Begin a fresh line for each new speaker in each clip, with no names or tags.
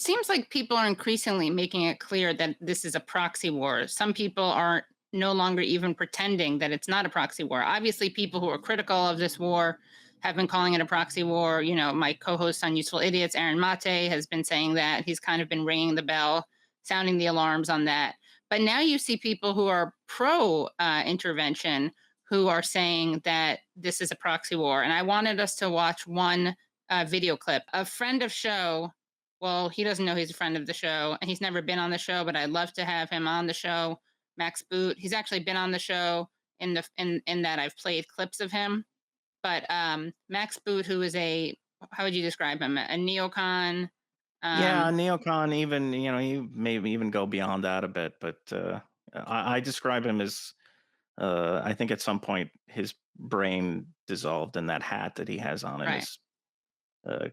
seems like people are increasingly making it clear that this is a proxy war. Some people are no longer even pretending that it's not a proxy war. Obviously, people who are critical of this war have been calling it a proxy war. You know, my co-host on Useful Idiots, Aaron Mate, has been saying that. He's kind of been ringing the bell, sounding the alarms on that. But now you see people who are pro intervention who are saying that this is a proxy war. And I wanted us to watch one video clip. A friend of show, well, he doesn't know he's a friend of the show, and he's never been on the show, but I'd love to have him on the show. Max Boot. He's actually been on the show in that I've played clips of him. But Max Boot, who is a, how would you describe him? A neocon.
Yeah,
Um,
Neocon, even, you maybe even go beyond that a bit, but I describe him as, I think at some point his brain dissolved and that hat that he has on in
right.
uh,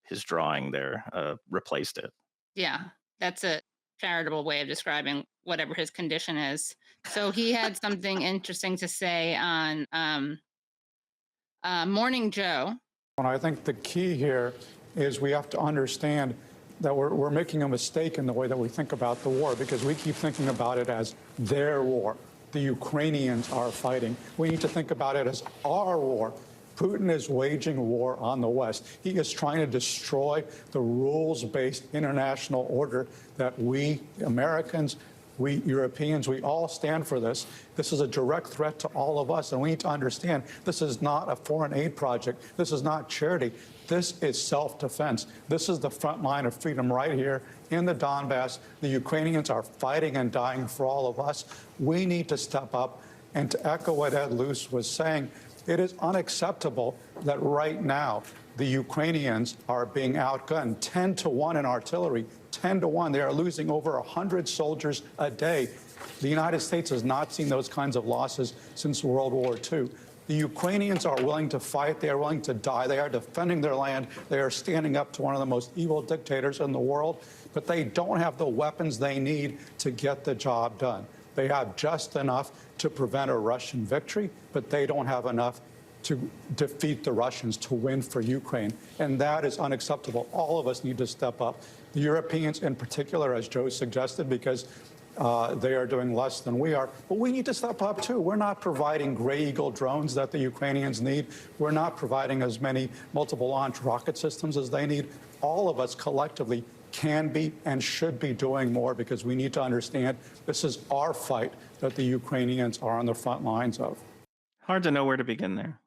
his drawing there replaced it.
Yeah, that's a charitable way of describing whatever his condition is. So he had something interesting to say on Morning Joe.
And I think the key here is we have to understand that we're making a mistake in the way that we think about the war, because we keep thinking about it as their war. The Ukrainians are fighting. We need to think about it as our war. Putin is waging war on the West. He is trying to destroy the rules-based international order that we Americans, we Europeans, we all stand for this. This is a direct threat to all of us, and we need to understand this is not a foreign aid project. This is not charity. This is self-defense. This is the front line of freedom right here in the Donbass. The Ukrainians are fighting and dying for all of us. We need to step up. And to echo what Ed Luce was saying, it is unacceptable that right now the Ukrainians are being outgunned 10 to 1 in artillery, 10 to 1. They are losing over 100 soldiers a day. The United States has not seen those kinds of losses since World War II. The Ukrainians are willing to fight. They are willing to die. They are defending their land. They are standing up to one of the most evil dictators in the world, but they don't have the weapons they need to get the job done. They have just enough to prevent a Russian victory, but they don't have enough to defeat the Russians, to win for Ukraine. And that is unacceptable. All of us need to step up. The Europeans in particular, as Joe suggested, because they are doing less than we are. But we need to step up, too. We're not providing Gray Eagle drones that the Ukrainians need. We're not providing as many multiple launch rocket systems as they need. All of us collectively can be and should be doing more, because we need to understand this is our fight that the Ukrainians are on the front lines of.
Hard to know where to begin there.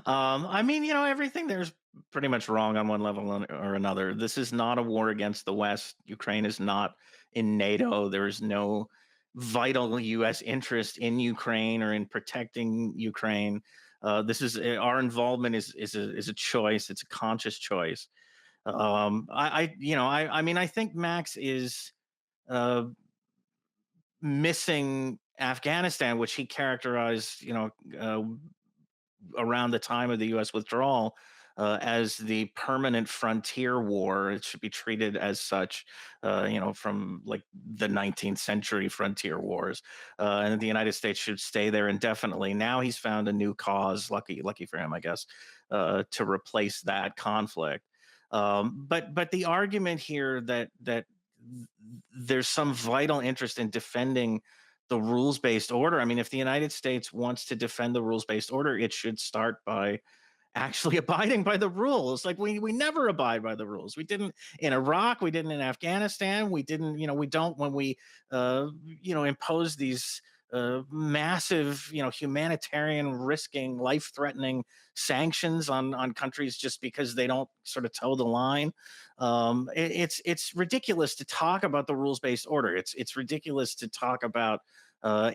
I mean, everything there's pretty much wrong on one level or another. This is not a war against the West. Ukraine is not in NATO. There is no vital U.S. interest in Ukraine or in protecting Ukraine. This is our involvement is a choice. It's a conscious choice. I mean, I think Max is uh, missing Afghanistan, which he characterized, around the time of the U.S. withdrawal as the permanent frontier war. It should be treated as such, from like the 19th century frontier wars, and the United States should stay there indefinitely. Now he's found a new cause, lucky for him, I guess, to replace that conflict. But the argument here that there's some vital interest in defending the rules-based order. I mean, if the United States wants to defend the rules-based order, it should start by actually abiding by the rules. Like we never abide by the rules. We didn't in Iraq. We didn't in Afghanistan. We didn't. We don't when we impose these massive, humanitarian, risking, life-threatening sanctions on countries just because they don't sort of toe the line. It's ridiculous to talk about the rules-based order. It's ridiculous to talk about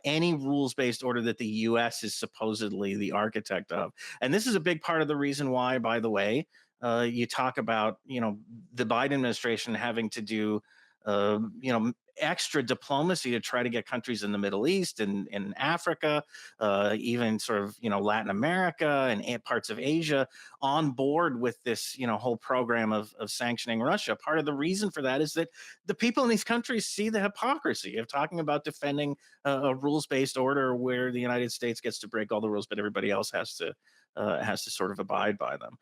any rules-based order that the U.S. is supposedly the architect of. And this is a big part of the reason why, by the way, you talk about the Biden administration having to do extra diplomacy to try to get countries in the Middle East and in Africa, even sort of Latin America and parts of Asia on board with this whole program of sanctioning Russia. Part of the reason for that is that the people in these countries see the hypocrisy of talking about defending a rules-based order where the United States gets to break all the rules, but everybody else has to sort of abide by them.